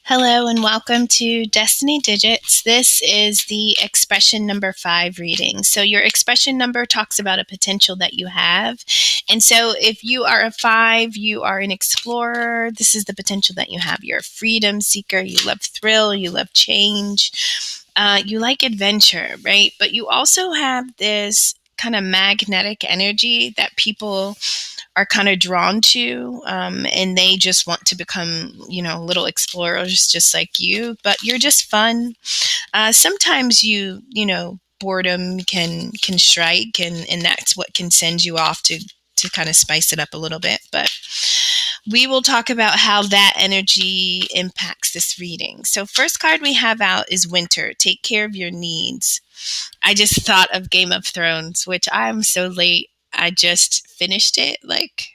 Hello and welcome to Destiny Digits. This is the expression number 5 reading. So, your expression number talks about a potential that you have. And so, if you are a 5, you are an explorer. This is the potential that you have. You're a freedom seeker. You love thrill. You love change. You like adventure, right? But you also have this kind of magnetic energy that people are kind of drawn to, and they just want to become, little explorers just like you. But you're just fun. Sometimes boredom can strike, and that's what can send you off to kind of spice it up a little bit. But we will talk about how that energy impacts this reading. So, first card we have out is Winter. Take care of your needs. I just thought of Game of Thrones, which I'm so late. I just finished it like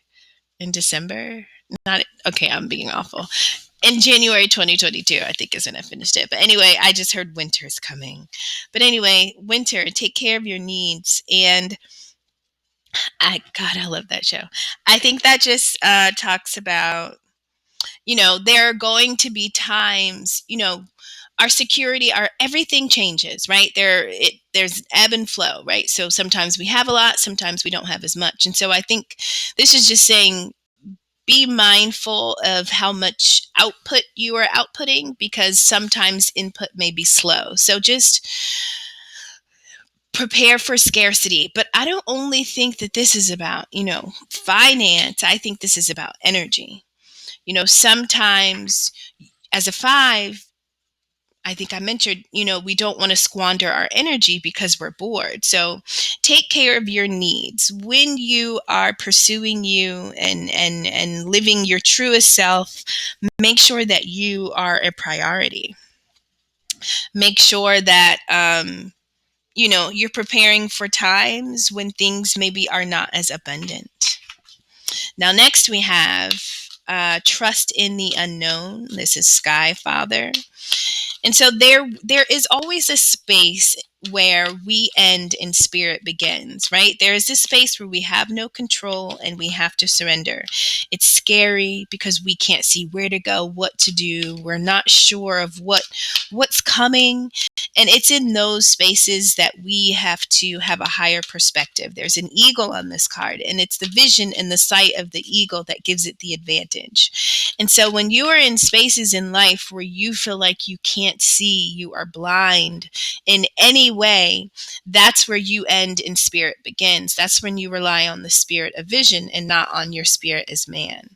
in December. Not okay, I'm being awful. In January 2022, I think is when I finished it. But anyway, I just heard winter's coming. But anyway, winter, take care of your needs. And I love that show. I think that just talks about, there are going to be times, our security, our everything changes, right? There's ebb and flow, right? So sometimes we have a lot, sometimes we don't have as much. And so I think this is just saying be mindful of how much output you are outputting, because sometimes input may be slow. So just prepare for scarcity. But I don't only think that this is about, finance. I think this is about energy. Sometimes as a 5, I think I mentioned, we don't want to squander our energy because we're bored. So take care of your needs. When you are pursuing you and living your truest self, make sure that you are a priority. Make sure that, you're preparing for times when things maybe are not as abundant. Now, next we have trust in the unknown. This is Sky Father. And so there is always a space where we end and spirit begins, right? There is this space where we have no control and we have to surrender. It's scary because we can't see where to go, what to do. We're not sure of what's coming. And it's in those spaces that we have to have a higher perspective. There's an eagle on this card, and it's the vision and the sight of the eagle that gives it the advantage. And so when you are in spaces in life where you feel like you can't see, you are blind in any way, that's where you end and spirit begins. That's when you rely on the spirit of vision and not on your spirit as man.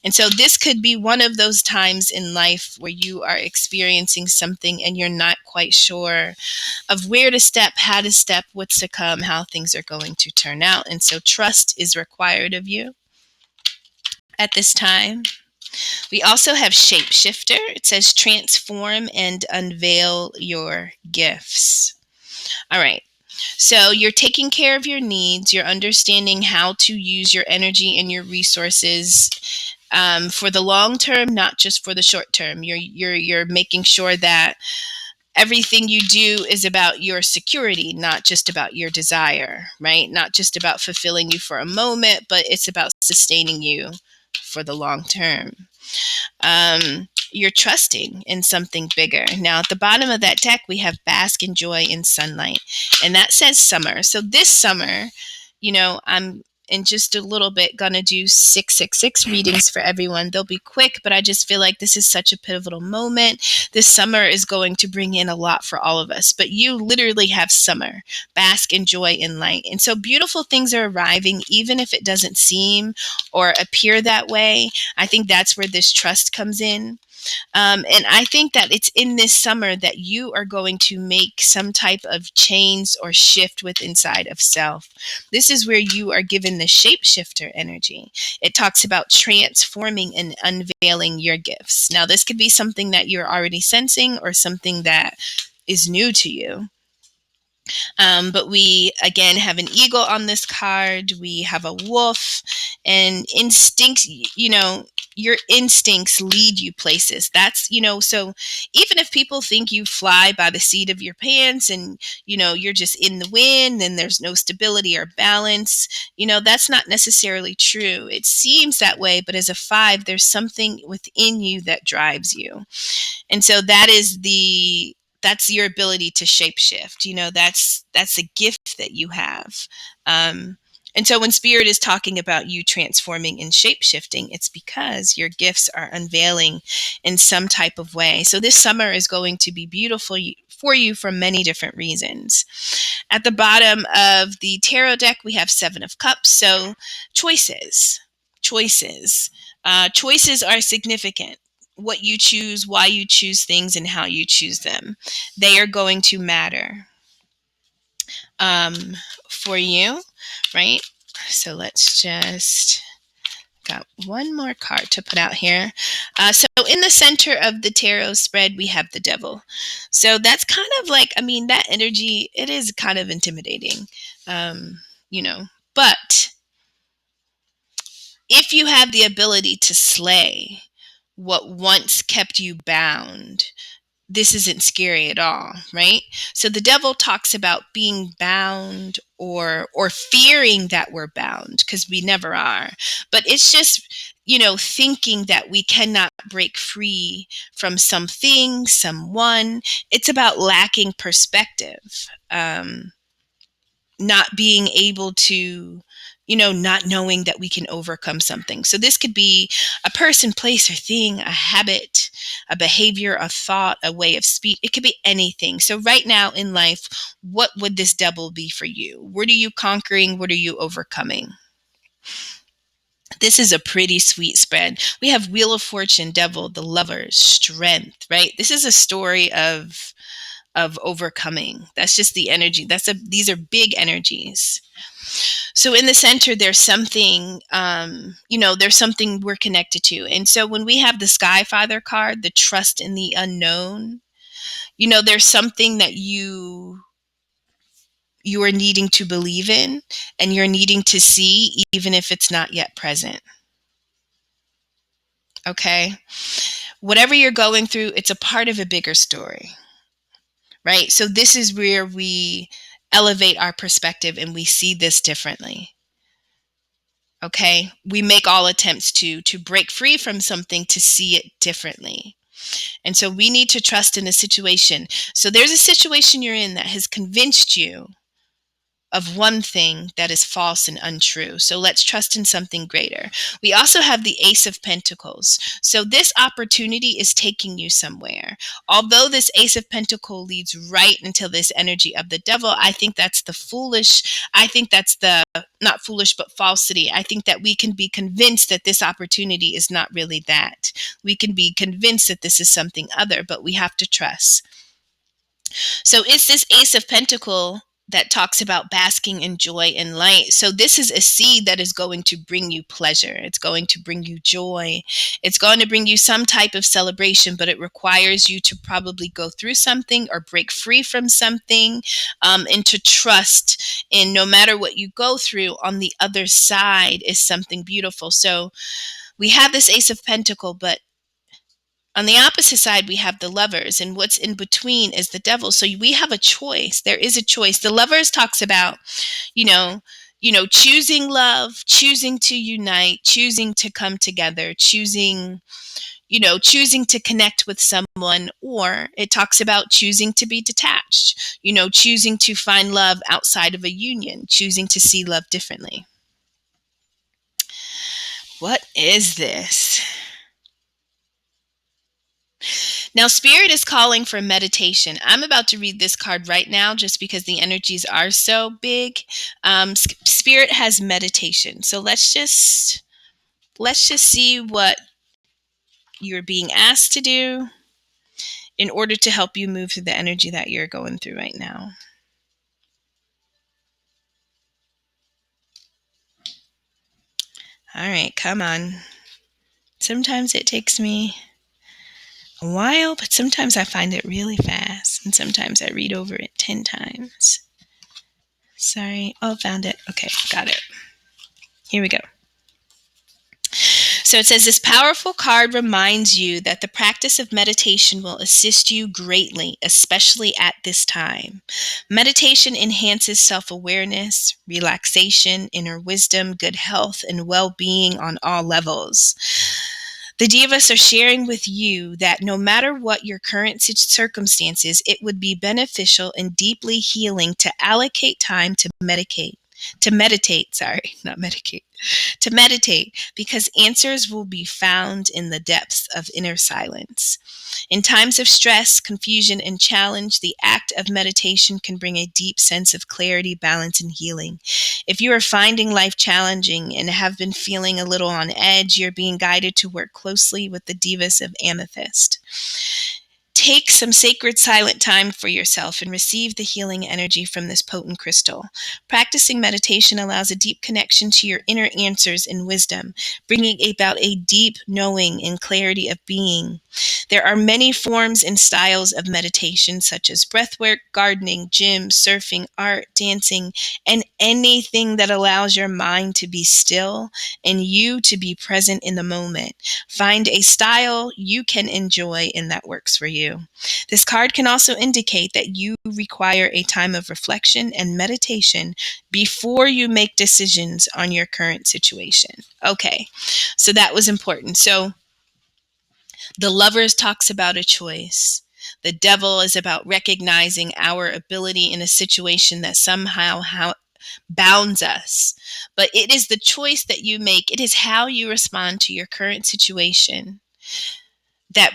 And so this could be one of those times in life where you are experiencing something and you're not quite sure of where to step, how to step, what's to come, how things are going to turn out. And so trust is required of you at this time. We also have Shapeshifter. It says transform and unveil your gifts. All right. So you're taking care of your needs. You're understanding how to use your energy and your resources for the long term, not just for the short term. You're making sure that everything you do is about your security, not just about your desire, right? Not just about fulfilling you for a moment, but it's about sustaining you for the long term. You're trusting in something bigger. Now, at the bottom of that deck, we have bask in joy in sunlight, and that says summer. So this summer, I'm in just a little bit going to do 666 readings for everyone. They'll be quick, but I just feel like this is such a pivotal moment. This summer is going to bring in a lot for all of us, but you literally have summer, bask in joy in light. And so beautiful things are arriving, even if it doesn't seem or appear that way. I think that's where this trust comes in. And I think that it's in this summer that you are going to make some type of change or shift with inside of self. This is where you are given the shapeshifter energy. It talks about transforming and unveiling your gifts. Now, this could be something that you're already sensing or something that is new to you. But we again have an eagle on this card. We have a wolf, and instincts. Your instincts lead you places. So even if people think you fly by the seat of your pants and you're just in the wind and there's no stability or balance, that's not necessarily true. It seems that way, but as a 5, there's something within you that drives you. And so that's your ability to shapeshift. That's a gift that you have. And so when spirit is talking about you transforming and shapeshifting, it's because your gifts are unveiling in some type of way. So this summer is going to be beautiful for you for many different reasons. At the bottom of the tarot deck, we have 7 of Cups. So choices. Choices are significant. What you choose, why you choose things, and how you choose them. They are going to matter for you, right? So let's just got one more card to put out here. So in the center of the tarot spread, we have the devil. So that's kind of like, that energy, it is kind of intimidating, you know, but if you have the ability to slay what once kept you bound, this isn't scary at all, right? So the devil talks about being bound or fearing that we're bound, because we never are. But it's just, thinking that we cannot break free from something, someone. It's about lacking perspective. Not being able to, not knowing that we can overcome something. So this could be a person, place, or thing, a habit, a behavior, a thought, a way of speech. It could be anything. So right now in life, what would this devil be for you? What are you conquering? What are you overcoming? This is a pretty sweet spread. We have Wheel of Fortune, Devil, the Lovers, Strength, right? This is a story of overcoming. That's just the energy. These are big energies. So in the center, there's something, there's something we're connected to. And so when we have the Sky Father card, the trust in the unknown, there's something that you are needing to believe in and you're needing to see, even if it's not yet present. Okay. Whatever you're going through, it's a part of a bigger story, right? So this is where we elevate our perspective and we see this differently. Okay, we make all attempts to break free from something to see it differently. And so we need to trust in a situation. So there's a situation you're in that has convinced you of one thing that is false and untrue. So let's trust in something greater. We also have the Ace of Pentacles. So this opportunity is taking you somewhere. Although this Ace of Pentacles leads right into this energy of the devil, I think that's not foolish, but falsity. I think that we can be convinced that this opportunity is not really that. We can be convinced that this is something other, but we have to trust. So it's this Ace of Pentacles that talks about basking in joy and light. So this is a seed that is going to bring you pleasure. It's going to bring you joy. It's going to bring you some type of celebration, but it requires you to probably go through something or break free from something, and to trust in no matter what you go through, on the other side is something beautiful. So we have this Ace of Pentacles, but on the opposite side, we have the Lovers, and what's in between is the devil. So we have a choice. There is a choice. The Lovers talks about, choosing love, choosing to unite, choosing to come together, choosing to connect with someone, or it talks about choosing to be detached, choosing to find love outside of a union, choosing to see love differently. What is this? Now, Spirit is calling for meditation. I'm about to read this card right now just because the energies are so big. Spirit has meditation. So let's just see what you're being asked to do in order to help you move through the energy that you're going through right now. All right, come on. Sometimes it takes me a while, but sometimes I find it really fast, and sometimes I read over it 10 times. Sorry. Oh, found it. Okay, got it. Here we go. So it says this powerful card reminds you that the practice of meditation will assist you greatly, especially at this time. Meditation enhances self awareness, relaxation, inner wisdom, good health, and well being on all levels. The Divas are sharing with you that no matter what your current circumstances, it would be beneficial and deeply healing to allocate time to meditate, sorry, not medicate, to meditate, because answers will be found in the depths of inner silence. In times of stress, confusion, and challenge, the act of meditation can bring a deep sense of clarity, balance, and healing. If you are finding life challenging and have been feeling a little on edge, you're being guided to work closely with the Divas of Amethyst. Take some sacred silent time for yourself and receive the healing energy from this potent crystal. Practicing meditation allows a deep connection to your inner answers and wisdom, bringing about a deep knowing and clarity of being. There are many forms and styles of meditation, such as breathwork, gardening, gym, surfing, art, dancing, and anything that allows your mind to be still and you to be present in the moment. Find a style you can enjoy and that works for you. This card can also indicate that you require a time of reflection and meditation before you make decisions on your current situation. Okay, so that was important. So the Lovers talks about a choice. The Devil is about recognizing our ability in a situation that somehow bounds us. But it is the choice that you make. It is how you respond to your current situation that,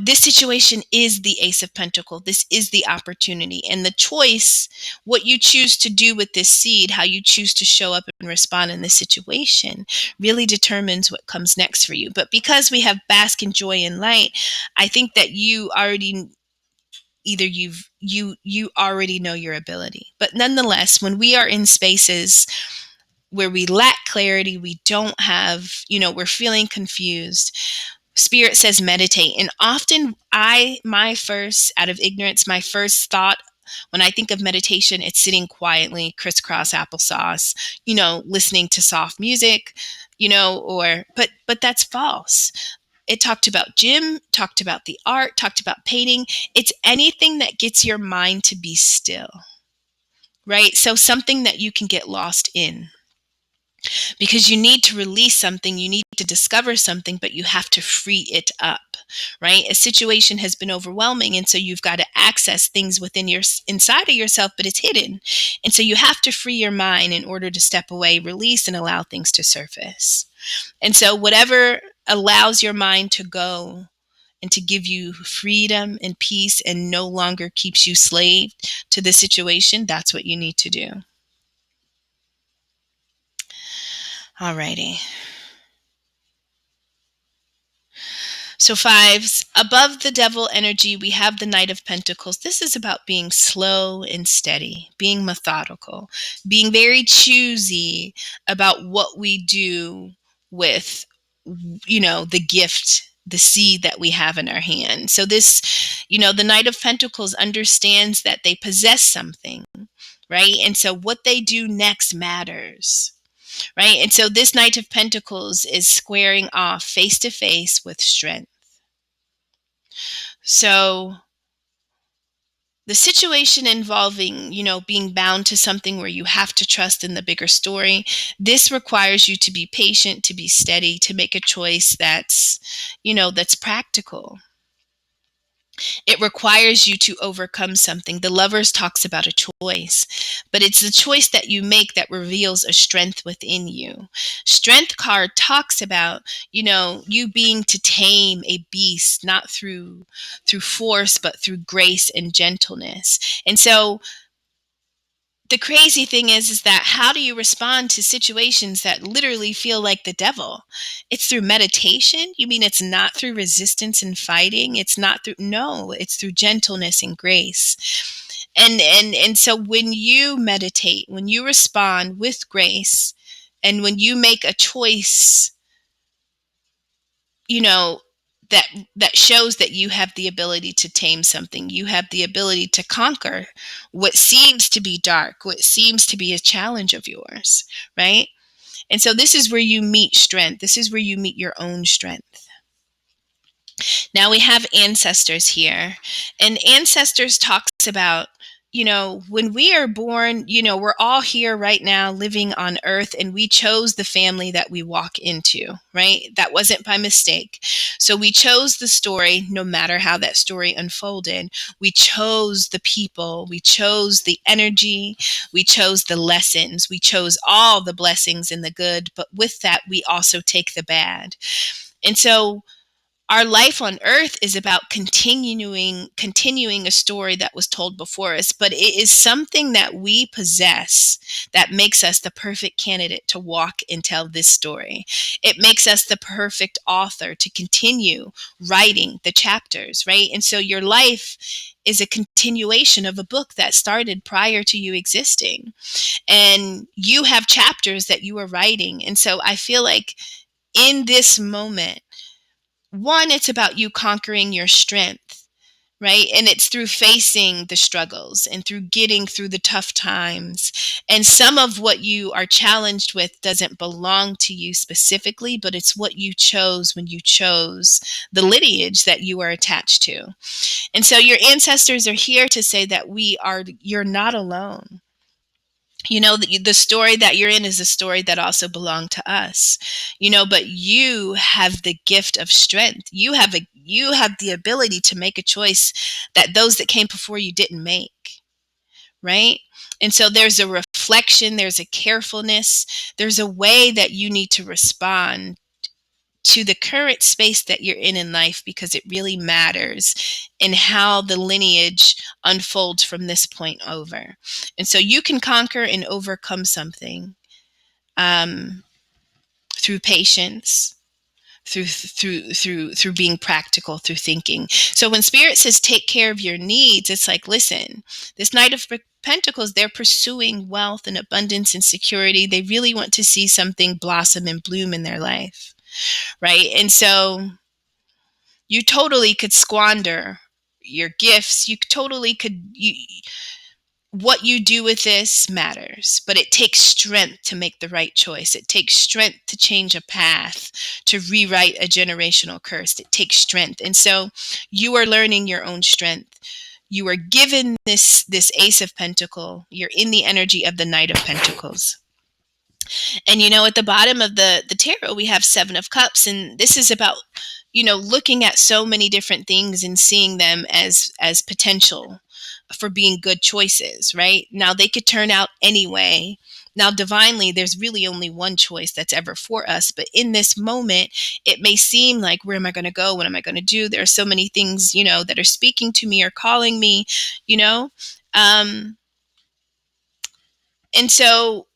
this situation is the Ace of Pentacles. This is the opportunity. And the choice, what you choose to do with this seed, how you choose to show up and respond in this situation, really determines what comes next for you. But because we have bask in joy and light, I think that you already either you already know your ability. But nonetheless, when we are in spaces where we lack clarity, we don't have, we're feeling confused, Spirit says meditate. And often my first, out of ignorance, my first thought when I think of meditation, it's sitting quietly, crisscross applesauce, listening to soft music, but that's false. It talked about gym, talked about the art, talked about painting. It's anything that gets your mind to be still, right? So something that you can get lost in, because you need to release something, you need to discover something, but you have to free it up, right? A situation has been overwhelming, and so you've got to access things within inside of yourself, but it's hidden. And so you have to free your mind in order to step away, release, and allow things to surface. And so whatever allows your mind to go and to give you freedom and peace and no longer keeps you slave to the situation, that's what you need to do. Alrighty. So fives, above the Devil energy, we have the Knight of Pentacles. This is about being slow and steady, being methodical, being very choosy about what we do with, the gift, the seed that we have in our hand. So this, the Knight of Pentacles understands that they possess something, right? And so what they do next matters. Right. And so this Knight of Pentacles is squaring off face to face with strength. So the situation involving, being bound to something where you have to trust in the bigger story, this requires you to be patient, to be steady, to make a choice that's practical. It requires you to overcome something. The Lovers talks about a choice, but it's the choice that you make that reveals a strength within you. Strength card talks about, you being to tame a beast, not through force, but through grace and gentleness. And so the crazy thing is that how do you respond to situations that literally feel like the devil? It's through meditation. You mean it's not through resistance and fighting? It's not through, no, it's through gentleness and grace. And so when you meditate, when you respond with grace, and when you make a choice, you know, that that shows that you have the ability to tame something. You have the ability to conquer what seems to be dark, what seems to be a challenge of yours, right? And so this is where you meet strength. This is where you meet your own strength. Now we have ancestors here, and ancestors talks about, when we are born, we're all here right now living on earth, and we chose the family that we walk into, right? That wasn't by mistake. So we chose the story, no matter how that story unfolded. We chose the people, we chose the energy, we chose the lessons, we chose all the blessings and the good, but with that, we also take the bad. And so our life on earth is about continuing a story that was told before us, but it is something that we possess that makes us the perfect candidate to walk and tell this story. It makes us the perfect author to continue writing the chapters, right? And so your life is a continuation of a book that started prior to you existing, and you have chapters that you are writing. And so I feel like in this moment, one, it's about you conquering your strength, right? And it's through facing the struggles and through getting through the tough times. And some of what you are challenged with doesn't belong to you specifically, but it's what you chose when you chose the lineage that you are attached to. And so your ancestors are here to say that you're not alone. The story that you're in is a story that also belonged to us, but you have the gift of strength. You have the ability to make a choice that those that came before you didn't make, right? And so there's a reflection, there's a carefulness, there's a way that you need to respond to the current space that you're in life, because it really matters in how the lineage unfolds from this point over. And so you can conquer and overcome something, um, through patience, through being practical, through thinking. So when spirit says take care of your needs, it's like, listen, this Knight of Pentacles, they're pursuing wealth and abundance and security. They really want to see something blossom and bloom in their life, right? And so you totally could squander your gifts. You totally could. What you do with this matters, but it takes strength to make the right choice. It takes strength to change a path, to rewrite a generational curse. It takes strength. And so you are learning your own strength. You are given this Ace of Pentacle. You're in the energy of the Knight of Pentacles. And at the bottom of the tarot, we have Seven of Cups, and this is about looking at so many different things and seeing them as potential for being good choices, right? Now they could turn out anyway. Now divinely, there's really only one choice that's ever for us, but in this moment, it may seem like, where am I going to go? What am I going to do? There are so many things that are speaking to me or calling me, you know um and so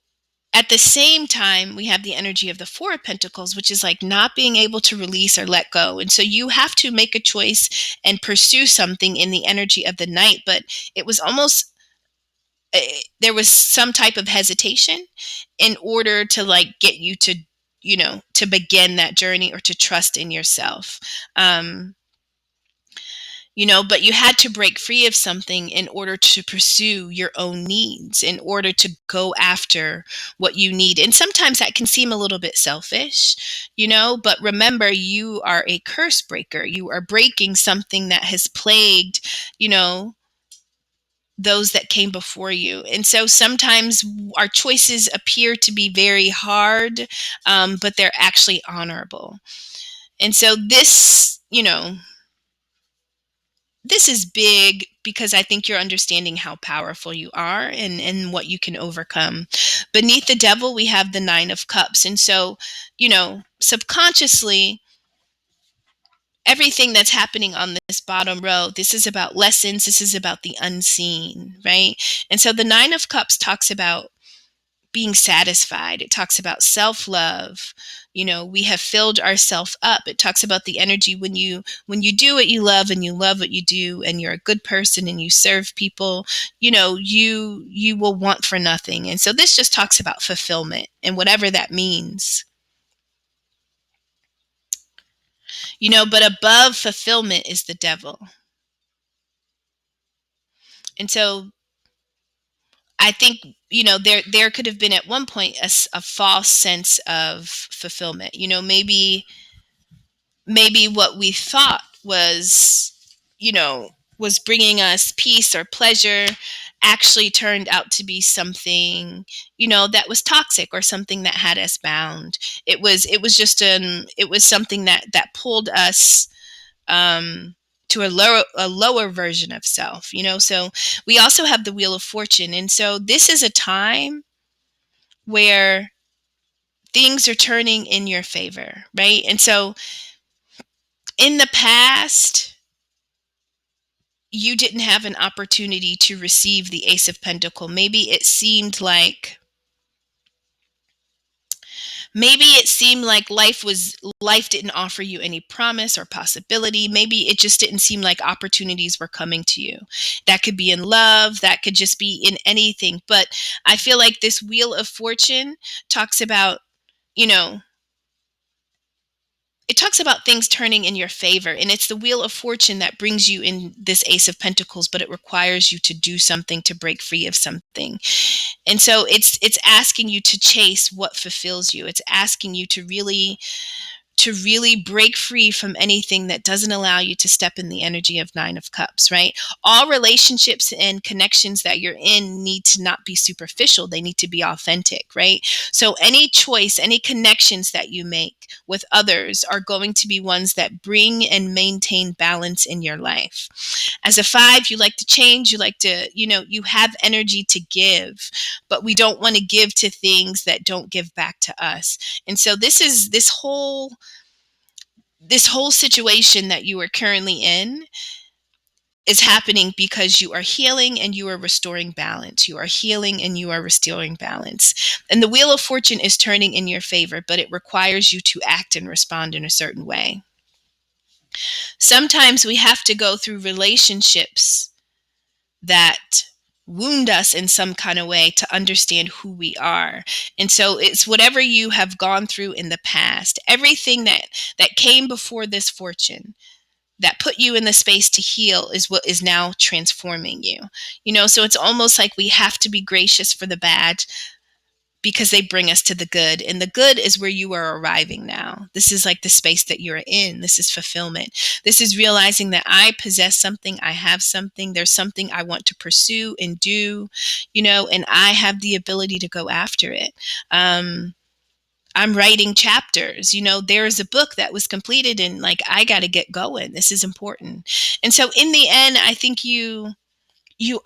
at the same time, we have the energy of the Four of Pentacles, which is like not being able to release or let go. And so you have to make a choice and pursue something in the energy of the Knight. But it was almost, there was some type of hesitation in order to like get you to begin that journey or to trust in yourself. Um, but you had to break free of something in order to pursue your own needs, in order to go after what you need. And sometimes that can seem a little bit selfish, but remember, you are a curse breaker. You are breaking something that has plagued, those that came before you. And so sometimes our choices appear to be very hard, but they're actually honorable. And so this is big, because I think you're understanding how powerful you are and what you can overcome. Beneath the Devil, we have the Nine of Cups. And so, subconsciously, everything that's happening on this bottom row, this is about lessons. This is about the unseen, right? And so the Nine of Cups talks about being satisfied. It talks about self-love. We have filled ourselves up. It talks about the energy when you do what you love and you love what you do and you're a good person and you serve people, you will want for nothing. And so this just talks about fulfillment and whatever that means. But above fulfillment is the devil. And so I think, there could have been at one point a false sense of fulfillment. Maybe what we thought you know, was bringing us peace or pleasure actually turned out to be something, that was toxic, or something that had us bound. It was something that pulled us to a lower version of self. So we also have the Wheel of Fortune, and so this is a time where things are turning in your favor, right? And so in the past, you didn't have an opportunity to receive the Ace of Pentacle. Maybe it seemed like life didn't offer you any promise or possibility. Maybe it just didn't seem like opportunities were coming to you. That could be in love, that could just be in anything. But I feel like this Wheel of Fortune talks about, you know, it talks about things turning in your favor, and it's the Wheel of Fortune that brings you in this Ace of Pentacles, but it requires you to do something, to break free of something. And so it's asking you to chase what fulfills you. It's asking you to really break free from anything that doesn't allow you to step in the energy of Nine of Cups, right? All relationships and connections that you're in need to not be superficial. They need to be authentic, right? So any choice, any connections that you make with others are going to be ones that bring and maintain balance in your life. As a five, you like to change, you like to, you have energy to give, but we don't want to give to things that don't give back to us. And so this whole situation that you are currently in is happening because you are healing and you are restoring balance. You are healing and you are restoring balance. And the Wheel of Fortune is turning in your favor, but it requires you to act and respond in a certain way. Sometimes we have to go through relationships that wound us in some kind of way to understand who we are. And so it's whatever you have gone through in the past, everything that came before this fortune that put you in the space to heal is what is now transforming you. So it's almost like we have to be gracious for the bad because they bring us to the good. And the good is where you are arriving now. This is like the space that you're in. This is fulfillment. This is realizing that I possess something, I have something, there's something I want to pursue and do, and I have the ability to go after it. I'm writing chapters. There's a book that was completed, and like, I got to get going. This is important. And so in the end, I think you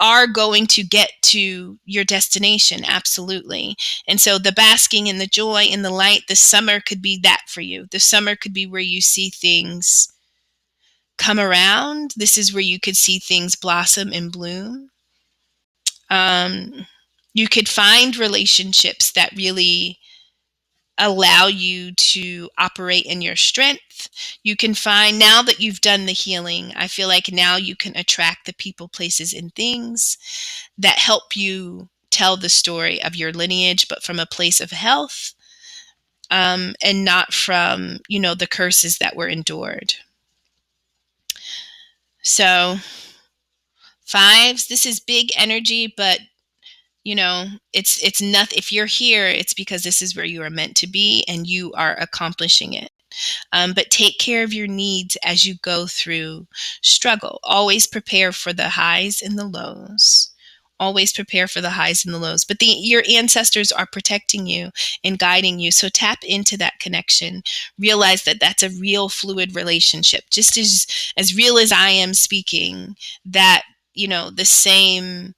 are going to get to your destination. Absolutely. And so the basking in the joy in the light, the summer could be that for you. The summer could be where you see things come around. This is where you could see things blossom and bloom. You could find relationships that really allow you to operate in your strength. You can find, now that you've done the healing, I feel like now you can attract the people, places, and things that help you tell the story of your lineage, but from a place of health, and not from, the curses that were endured. So, fives, this is big energy, but it's not. If you're here, it's because this is where you are meant to be and you are accomplishing it. But take care of your needs as you go through struggle. Always prepare for the highs and the lows. Always prepare for the highs and the lows. But your ancestors are protecting you and guiding you. So tap into that connection. Realize that that's a real fluid relationship. Just as real as I am speaking, that the same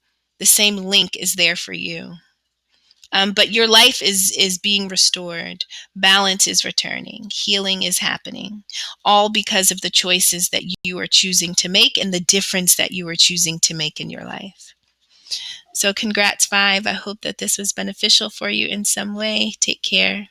link is there for you. But your life is being restored. Balance is returning. Healing is happening. All because of the choices that you are choosing to make and the difference that you are choosing to make in your life. So congrats, five. I hope that this was beneficial for you in some way. Take care.